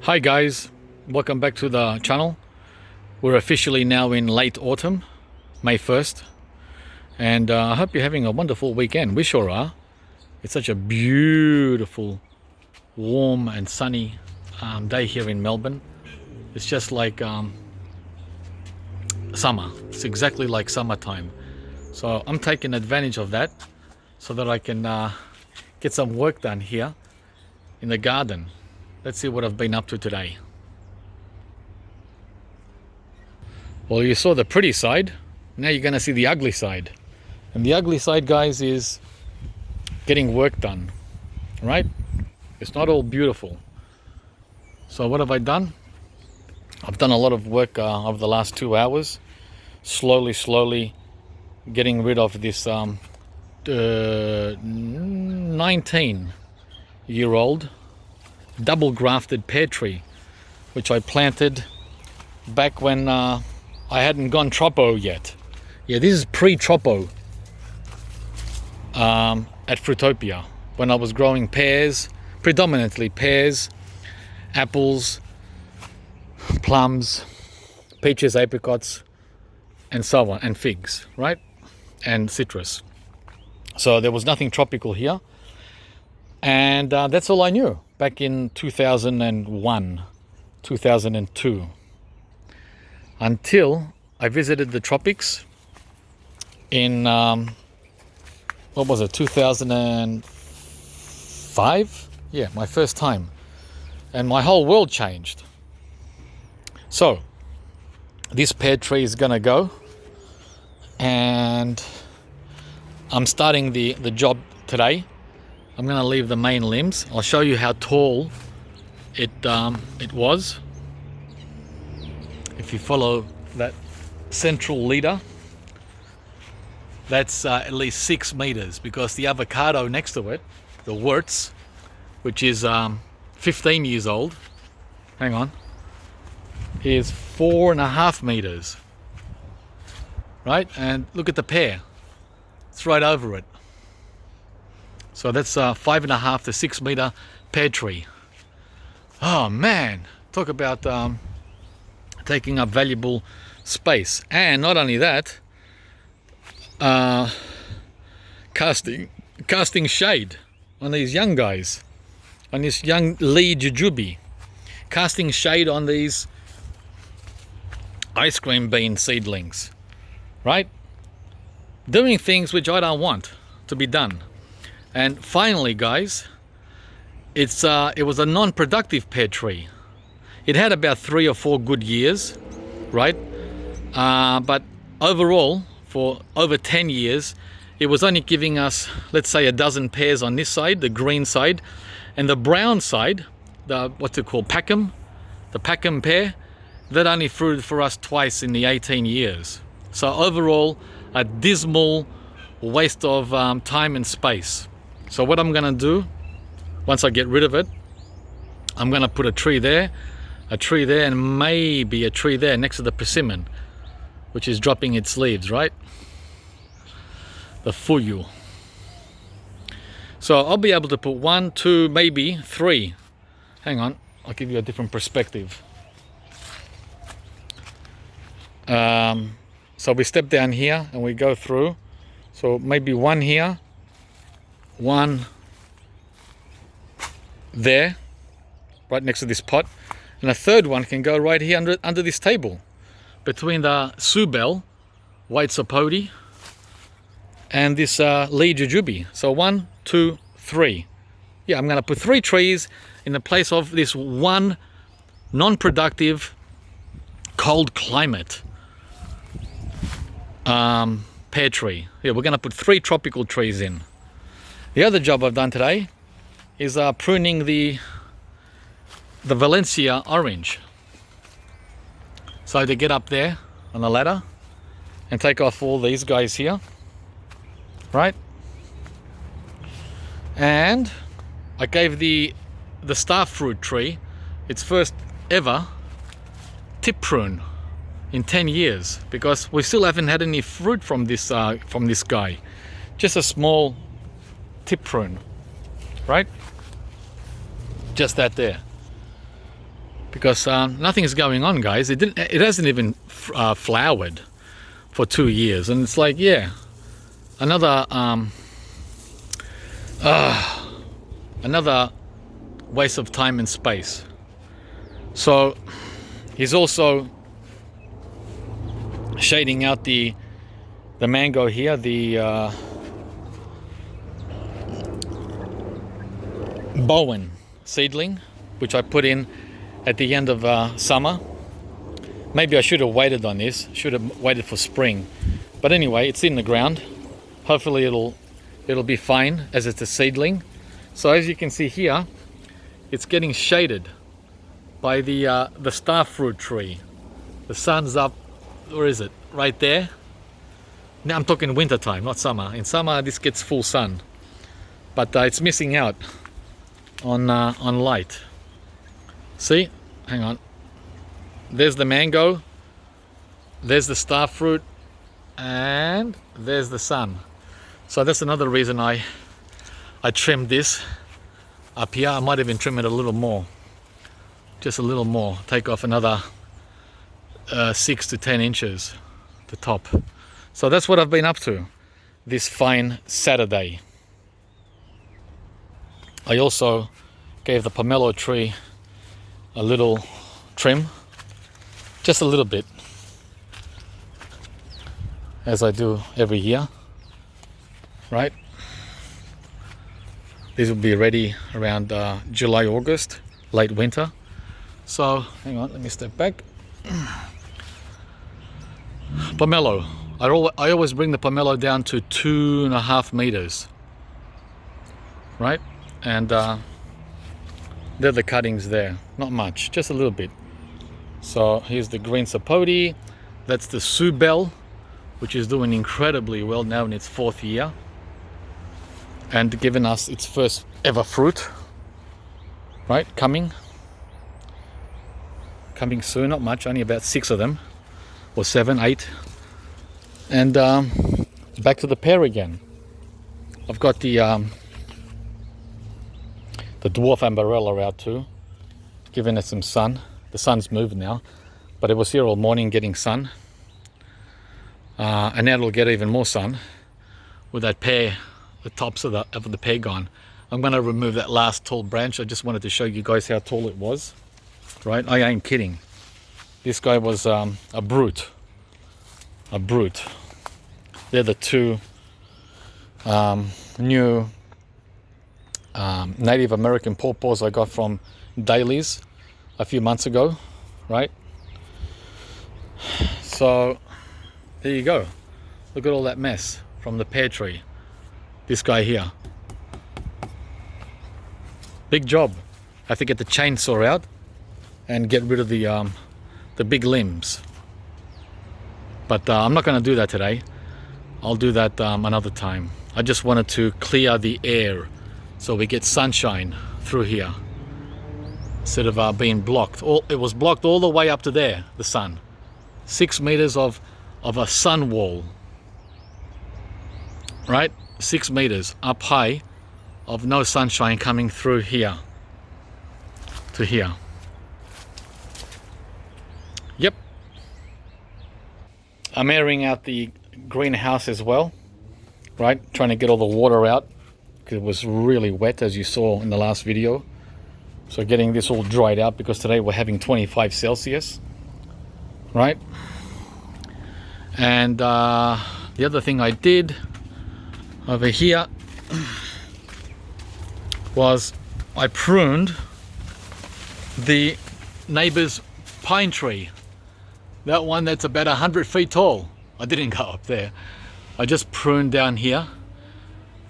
Hi guys, welcome back to the channel. We're officially now in late autumn, May 1st, and I hope you're having a wonderful weekend. We sure are. It's such a beautiful, warm and sunny day here in Melbourne. It's just like summer. It's exactly like summertime. So I'm taking advantage of that so that I can get some work done here in the garden. Let's see what I've been up to today. Well, you saw the pretty side. Now you're going to see the ugly side. And the ugly side, guys, is getting work done, right? It's not all beautiful. So what have I done? I've done a lot of work over the last 2 hours. Slowly getting rid of this 19-year-old double grafted pear tree, which I planted back when I hadn't gone tropo yet. Yeah, this is pre-tropo at Fruitopia, when I was growing pears, predominantly pears, apples, plums, peaches, apricots, and so on, and figs, right? And citrus. So there was nothing tropical here. And that's all I knew back in 2001, 2002. Until I visited the tropics in, what was it, 2005? Yeah, my first time. And my whole world changed. So, this pear tree is gonna go. And I'm starting the job today. I'm going to leave the main limbs. I'll show you how tall it was. If you follow that central leader, that's at least 6 meters, because the avocado next to it, the Wurtz, which is 15 years old, hang on, is 4.5 meters. Right? And look at the pear. It's right over it. So that's 5.5 to 6 meter pear tree. Oh man, talk about taking up valuable space. And not only that, casting shade on these young guys, on this young Lee Jujube, casting shade on these ice cream bean seedlings, right? Doing things which I don't want to be done. And finally, guys, it was a non-productive pear tree. It had about 3 or 4 good years, right? But overall, for over 10 years, it was only giving us, let's say, a dozen pears on this side, the green side, and the brown side, the what's it called, Packham, the Packham pear, that only fruited for us twice in the 18 years. So overall, a dismal waste of time and space. So what I'm gonna do, once I get rid of it, I'm gonna put a tree there, and maybe a tree there next to the persimmon, which is dropping its leaves, right? The fuyu. So I'll be able to put 1, 2, maybe 3. Hang on, I'll give you a different perspective. So we step down here and we go through. So maybe 1 here, 1 there, right next to this pot, and a third one can go right here under this table, between the Subel, white sapodi, and this Lee Jujube. So 1, 2, 3. Yeah, I'm going to put 3 trees in the place of this one non-productive, cold climate pear tree. Yeah, we're going to put 3 tropical trees in. The other job I've done today is pruning the Valencia orange. So to get up there on the ladder and take off all these guys here, right? And I gave the star fruit tree its first ever tip prune in 10 years, because we still haven't had any fruit from this guy. Just a small tip prune, right? Just that there. because nothing is going on, guys. It hasn't even flowered for 2 years, and it's like, yeah, another another waste of time and space. So he's also shading out the mango here, the Bowen seedling, which I put in at the end of summer. Maybe I should have waited on this, should have waited for spring. But anyway, it's in the ground. Hopefully it'll be fine as it's a seedling. So as you can see here, it's getting shaded by the star fruit tree. The sun's up, where is it? Right there. Now I'm talking winter time, not summer. In summer this gets full sun, but it's missing out on light. See? Hang on. There's the mango, there's the star fruit, and there's the sun. So that's another reason I trimmed this up here. I might even trim it a little more, just a little more. Take off another 6 to 10 inches, the top. So that's what I've been up to this fine Saturday. I also gave the pomelo tree a little trim, just a little bit, as I do every year, right? These will be ready around July, August, late winter. So hang on, let me step back. Pomelo, I always bring the pomelo down to 2.5 meters, right? And they're the cuttings there, not much, just a little bit. So here's the green sapote, that's the Subel, which is doing incredibly well now in its 4th year and giving us its first ever fruit, right? Coming soon, not much, only about 6 of them, or 7, 8. And back to the pear again. I've got the dwarf ambarella out too, giving it some sun. The sun's moved now, but it was here all morning getting sun, and now it'll get even more sun with that pear, the tops of the pear gone. I'm going to remove that last tall branch. I just wanted to show you guys how tall it was, right? I ain't kidding. This guy was a brute. They're the two new Native American pawpaws I got from Dailies a few months ago, right? So there you go. Look at all that mess from the pear tree. This guy here. Big job. I have to get the chainsaw out and get rid of the big limbs. But I'm not going to do that today. I'll do that another time. I just wanted to clear the air so we get sunshine through here, instead of being blocked. It was blocked all the way up to there, the sun. 6 meters of a sun wall, right? 6 meters up high of no sunshine coming through here to here. Yep. I'm airing out the greenhouse as well, right? Trying to get all the water out because it was really wet, as you saw in the last video. So getting this all dried out, because today we're having 25 Celsius, right? And the other thing I did over here was I pruned the neighbor's pine tree. That one that's about 100 feet tall. I didn't go up there. I just pruned down here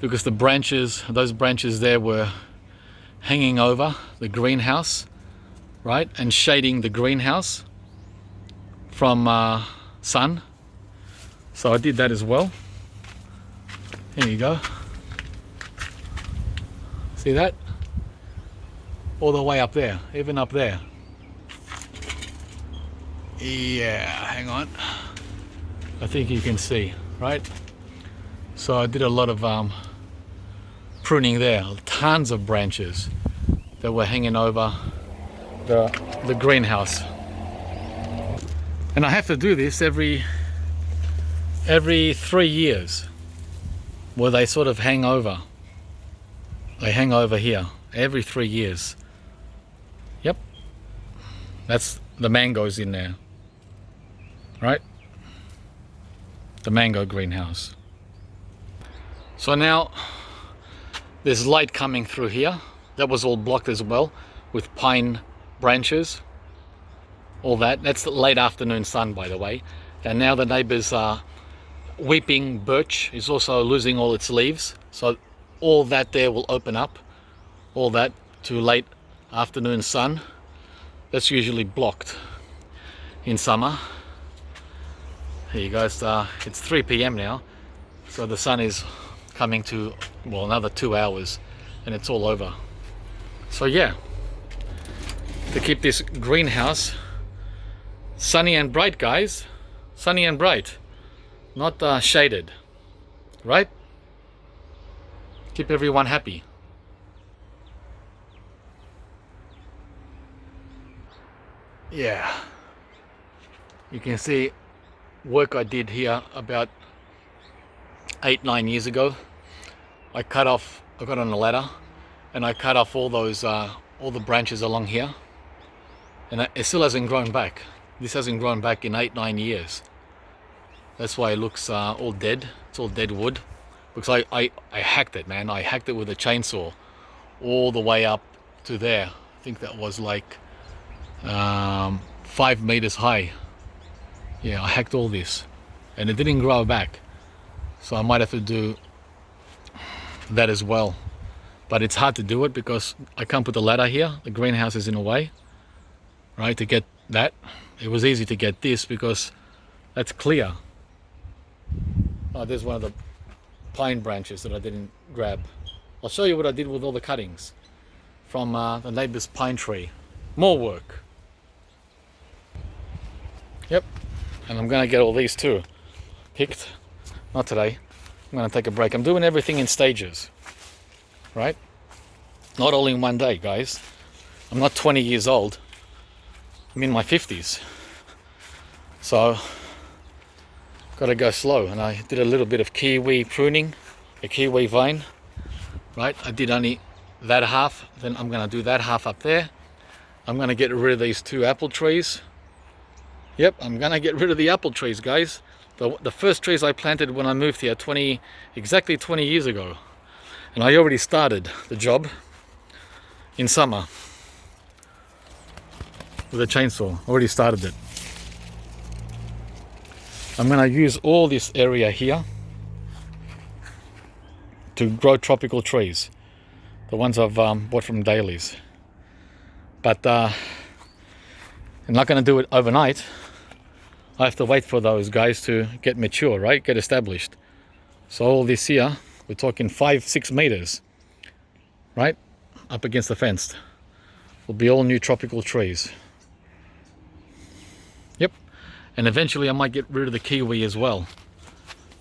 because the branches, those branches there, were hanging over the greenhouse, right? And shading the greenhouse from sun. So I did that as well. Here you go. See that? All the way up there, even up there. Yeah, hang on. I think you can see, right? So I did a lot of pruning there. Tons of branches that were hanging over the greenhouse. And I have to do this every 3 years, where they sort of hang over. They hang over here every 3 years. Yep, that's the mangoes in there, right? The mango greenhouse. So now there's light coming through here. That was all blocked as well with pine branches. All that. That's the late afternoon sun, by the way. And now the neighbour's weeping birch is also losing all its leaves. So all that there will open up. All that to late afternoon sun. That's usually blocked in summer. Here you go. It's 3 p.m. now. So the sun is coming to, well, another 2 hours and it's all over. So yeah, to keep this greenhouse sunny and bright, guys, sunny and bright, not shaded, right? Keep everyone happy. Yeah, you can see work I did here about 8-9 years ago. I got on a ladder and I cut off all those all the branches along here, and it still hasn't grown back. This hasn't grown back in 8-9 years. That's why it looks all dead. It's all dead wood, because I hacked it, man. I hacked it with a chainsaw all the way up to there. I think that was like 5 meters high. Yeah, I hacked all this and it didn't grow back, so I might have to do that as well. But it's hard to do it because I can't put the ladder here. The greenhouse is in the way, right? To get that, it was easy to get this because that's clear. Oh, there's one of the pine branches that I didn't grab. I'll show you what I did with all the cuttings from the neighbor's pine tree. More work. Yep, and I'm gonna get all these too picked. Not today. I'm gonna take a break. I'm doing everything in stages, right? Not all in one day, guys. I'm not 20 years old. I'm in my 50s. So, gotta go slow. And I did a little bit of kiwi pruning, a kiwi vine, right? I did only that half, then I'm gonna do that half up there. I'm gonna get rid of these 2 apple trees. Yep, I'm gonna get rid of the apple trees, guys. The first trees I planted when I moved here exactly 20 years ago. And I already started the job in summer with a chainsaw. Already started it. I'm gonna use all this area here to grow tropical trees. The ones I've bought from Dailies. But I'm not gonna do it overnight. I have to wait for those guys to get mature, right? Get established. So all this here, we're talking 5-6 meters, right? Up against the fence. Will be all new tropical trees. Yep. And eventually I might get rid of the kiwi as well,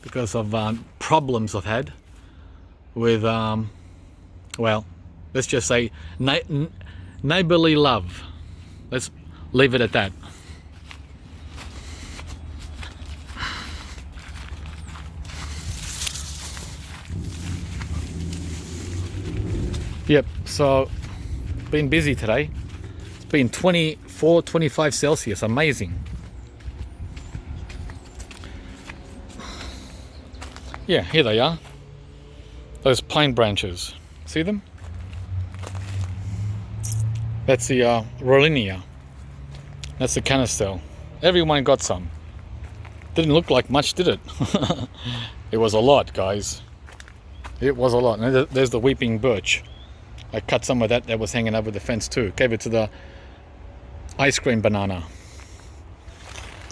because of problems I've had with, well, let's just say neighborly love. Let's leave it at that. Yep, so been busy today. It's been 24, 25 Celsius, amazing. Yeah, here they are. Those pine branches, see them? That's the Rollinia. That's the canistel. Everyone got some. Didn't look like much, did it? It was a lot, guys. It was a lot. And there's the weeping birch. I cut some of that was hanging over the fence too. Gave it to the ice cream banana.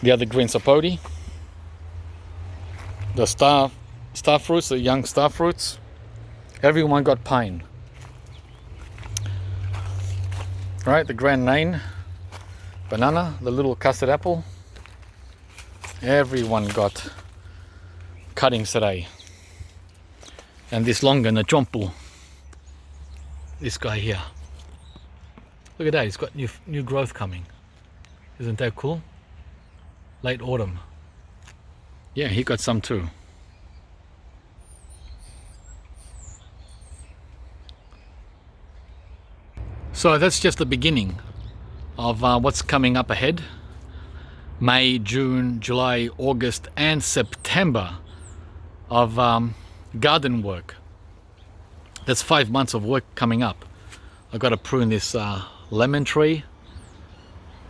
The other green sapote. The star fruits, the young star fruits. Everyone got pine. Right, the Grand Nain banana, the little custard apple. Everyone got cuttings today. And this longan, the chompu. This guy here. Look at that, it's got new growth coming. Isn't that cool? Late autumn. Yeah, he got some too. So that's just the beginning of what's coming up ahead. May, June, July, August and September of garden work. That's 5 months of work coming up. I've got to prune this lemon tree.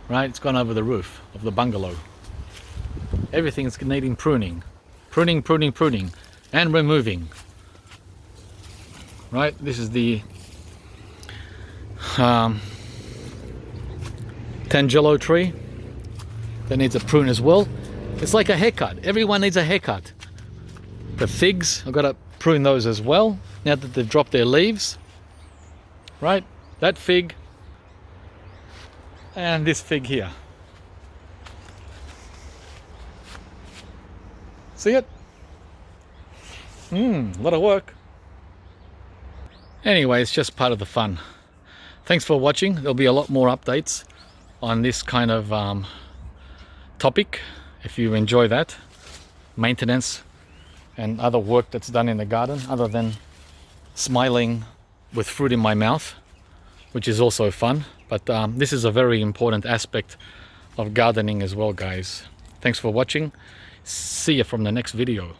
Right, it's gone over the roof of the bungalow. Everything's needing pruning. Pruning, pruning, pruning and removing. Right, this is the Tangelo tree that needs a prune as well. It's like a haircut. Everyone needs a haircut. The figs, I've got to prune those as well now that they've dropped their leaves. Right, that fig and this fig here. See it? A lot of work. Anyway, it's just part of the fun. Thanks for watching. There'll be a lot more updates on this kind of topic if you enjoy that. Maintenance and other work that's done in the garden other than smiling with fruit in my mouth, which is also fun. But this is a very important aspect of gardening as well, guys. Thanks for watching. See you from the next video.